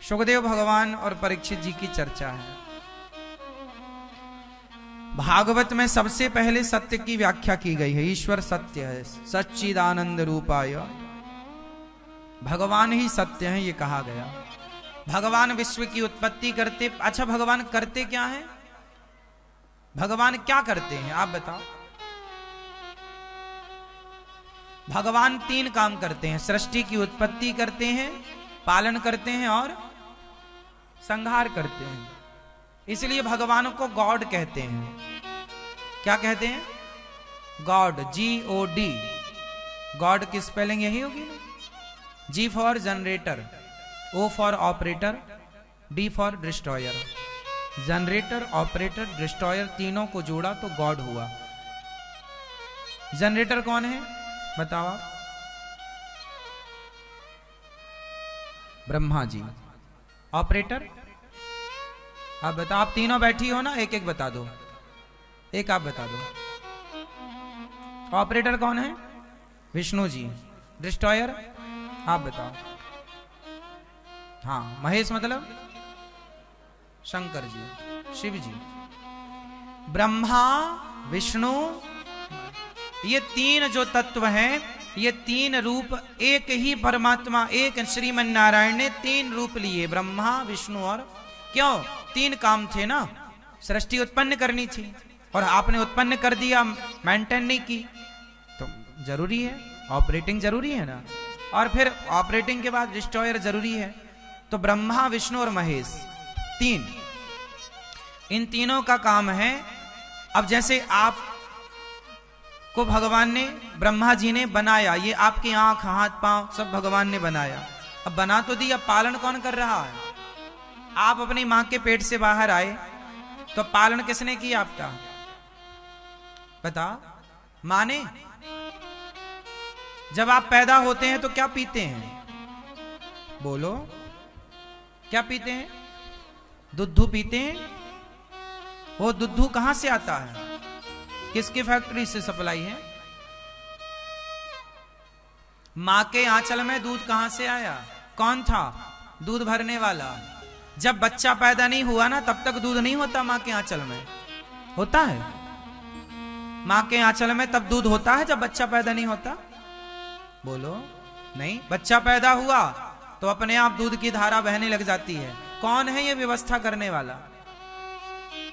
सुखदेव भगवान और परीक्षित जी की चर्चा है। भागवत में सबसे पहले सत्य की व्याख्या की गई है। ईश्वर सत्य है, सच्चिदानंद रूपाय, भगवान ही सत्य है, ये कहा गया। भगवान विश्व की उत्पत्ति करते। अच्छा, भगवान करते क्या है? भगवान क्या करते हैं आप बताओ। भगवान 3 काम करते हैं। सृष्टि की उत्पत्ति करते हैं, पालन करते हैं और संहार करते हैं। इसलिए भगवान को गॉड कहते हैं। क्या कहते हैं? God, GOD। गॉड की स्पेलिंग यही होगी ना। G for generator, O for operator, D for destroyer. Generator, operator, destroyer तीनों को जोड़ा तो गॉड हुआ। जनरेटर कौन है बताओ आप? ब्रह्मा जी। ऑपरेटर आप बताओ। आप तीनों बैठी हो ना, एक एक बता दो। एक आप बता दो। ऑपरेटर कौन है? विष्णु जी। डिस्ट्रॉयर आप बताओ। हाँ, महेश मतलब शंकर जी, शिव जी। ब्रह्मा, विष्णु, ये 3 जो तत्व हैं, ये 3 रूप एक ही परमात्मा, एक श्रीमन नारायण ने 3 रूप लिए। ब्रह्मा, विष्णु और क्यों? 3 काम थे ना। सृष्टि उत्पन्न करनी थी और आपने उत्पन्न कर दिया, मेंटेन नहीं की, तो जरूरी है, ऑपरेटिंग जरूरी है ना। और फिर ऑपरेटिंग के बाद डिस्ट्रॉयर जरूरी है। तो ब्रह्मा, विष्णु और महेश 3, इन तीनों का काम है। अब जैसे आप को भगवान ने, ब्रह्मा जी ने बनाया, ये आपकी आंख, हाथ, पांव सब भगवान ने बनाया। अब बना तो दिया, पालन कौन कर रहा है? आप अपनी मां के पेट से बाहर आए तो पालन किसने किया आपका? बता। मां ने। जब आप पैदा होते हैं तो क्या पीते हैं? बोलो, क्या पीते हैं? दूध पीते हैं। वो दूध कहां से आता है? किसकी फैक्ट्री से सप्लाई है? मां के आंचल में दूध कहां से आया? कौन था दूध भरने वाला? जब बच्चा पैदा नहीं हुआ ना, तब तक दूध नहीं होता मां के आंचल में। होता है मां के आंचल में, तब दूध होता है जब बच्चा पैदा नहीं होता। बोलो, नहीं। बच्चा पैदा हुआ तो अपने आप दूध की धारा बहने लग जाती है। कौन है ये व्यवस्था करने वाला?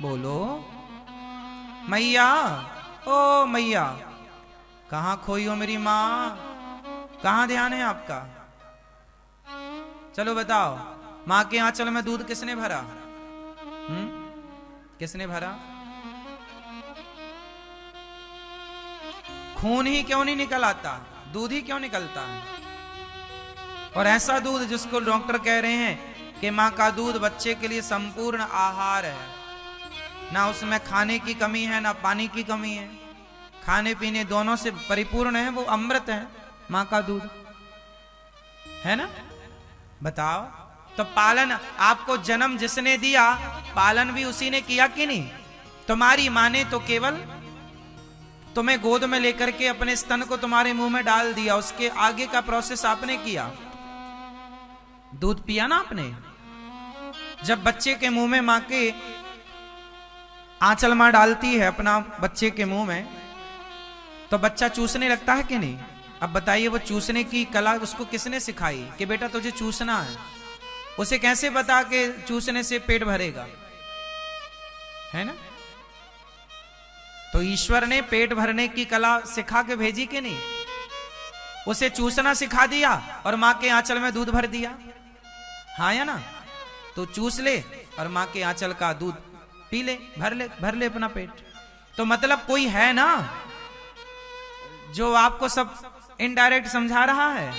बोलो, मैया। ओ मैया, कहां खोई हो मेरी मां? कहां ध्यान है आपका? चलो बताओ, मां के आंचल में दूध किसने भरा? किसने भरा? खून ही क्यों नहीं निकल आता? दूध ही क्यों निकलता है? और ऐसा दूध जिसको डॉक्टर कह रहे हैं कि मां का दूध बच्चे के लिए संपूर्ण आहार है, ना उसमें खाने की कमी है ना पानी की कमी है, खाने पीने दोनों से परिपूर्ण है, वो अमृत है मां का दूध, है ना। बताओ, तो पालन, आपको जन्म जिसने दिया, पालन भी उसी ने किया कि नहीं? तुम्हारी मां ने तो केवल तुम्हें गोद में लेकर के अपने स्तन को तुम्हारे मुंह में डाल दिया, उसके आगे का प्रोसेस आपने किया। दूध पिया ना आपने। जब बच्चे के मुंह में मां के आंचल मां डालती है अपना बच्चे के मुंह में, तो बच्चा चूसने लगता है कि नहीं? अब बताइए, वो चूसने की कला उसको किसने सिखाई कि बेटा तुझे चूसना है? उसे कैसे बता के चूसने से पेट भरेगा? है ना। तो ईश्वर ने पेट भरने की कला सिखा के भेजी कि नहीं? उसे चूसना सिखा दिया और मां के आंचल में दूध भर दिया। हाँ या ना। तो चूस ले और मां के आंचल का दूध पी ले, भर ले अपना पेट। तो मतलब कोई है ना जो आपको सब इनडायरेक्ट समझा रहा है।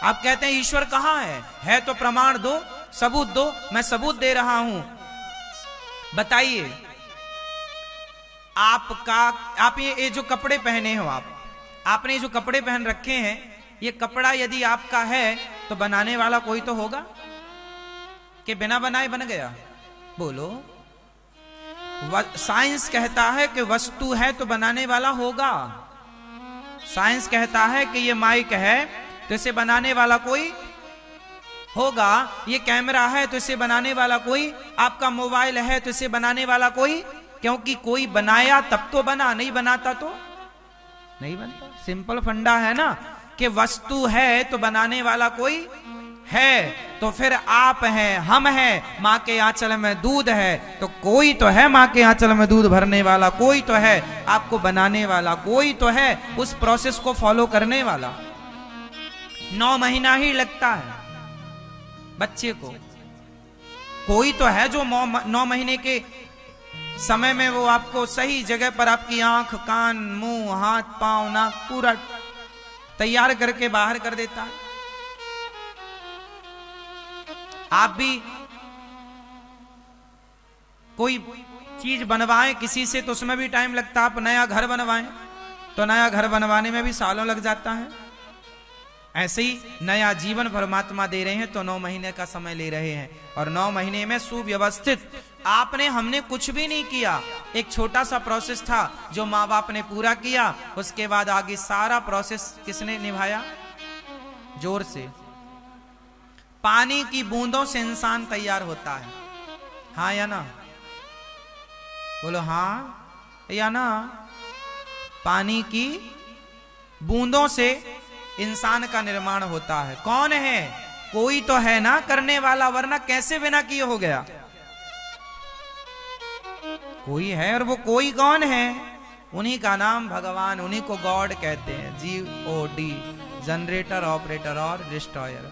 आप कहते हैं ईश्वर कहां है तो प्रमाण दो, सबूत दो। मैं सबूत दे रहा हूं। बताइए, आप ये जो कपड़े पहने हो, आपने जो कपड़े पहन रखे हैं, ये कपड़ा यदि आपका है तो बनाने वाला कोई तो होगा कि बिना बनाए बन गया? बोलो। साइंस कहता है कि वस्तु है तो बनाने वाला होगा। साइंस कहता है कि ये माइक है तो इसे बनाने वाला कोई होगा। ये कैमरा है तो इसे बनाने वाला कोई, आपका मोबाइल है तो इसे बनाने वाला कोई, क्योंकि कोई बनाया तब तो बना, नहीं बनाता तो नहीं बनता। सिंपल फंडा है ना कि वस्तु है तो बनाने वाला कोई है। तो फिर आप हैं, हम हैं, मां के आंचल में दूध है तो कोई तो है मां के आंचल में दूध भरने वाला, कोई तो है आपको बनाने वाला, कोई तो है उस प्रोसेस को फॉलो करने वाला। 9 महीना ही लगता है बच्चे को, कोई तो है जो 9 महीने के समय में वो आपको सही जगह पर आपकी आंख, कान, मुंह, हाथ, पांव, नाक पूरा तैयार करके बाहर कर देता है। आप भी कोई चीज बनवाएं किसी से तो उसमें भी टाइम लगता है। आप नया घर बनवाएं तो नया घर बनवाने में भी सालों लग जाता है। ऐसे ही नया जीवन परमात्मा दे रहे हैं तो 9 महीने का समय ले रहे हैं, और 9 महीने में सुव्यवस्थित हमने कुछ भी नहीं किया। एक छोटा सा प्रोसेस था जो माँ बाप ने पूरा किया, उसके बाद आगे सारा प्रोसेस किसने निभाया? जोर से। पानी की बूंदों से इंसान तैयार होता है, हाँ या ना? बोलो हाँ या ना? पानी की बूंदों से इंसान का निर्माण होता है। कौन है? कोई तो है ना करने वाला, वरना कैसे बिना किए हो गया? कोई है, और वो कोई कौन है? उन्हीं का नाम भगवान, उन्हीं को गॉड कहते हैं। GOD, जनरेटर, ऑपरेटर और डिस्ट्रॉयर।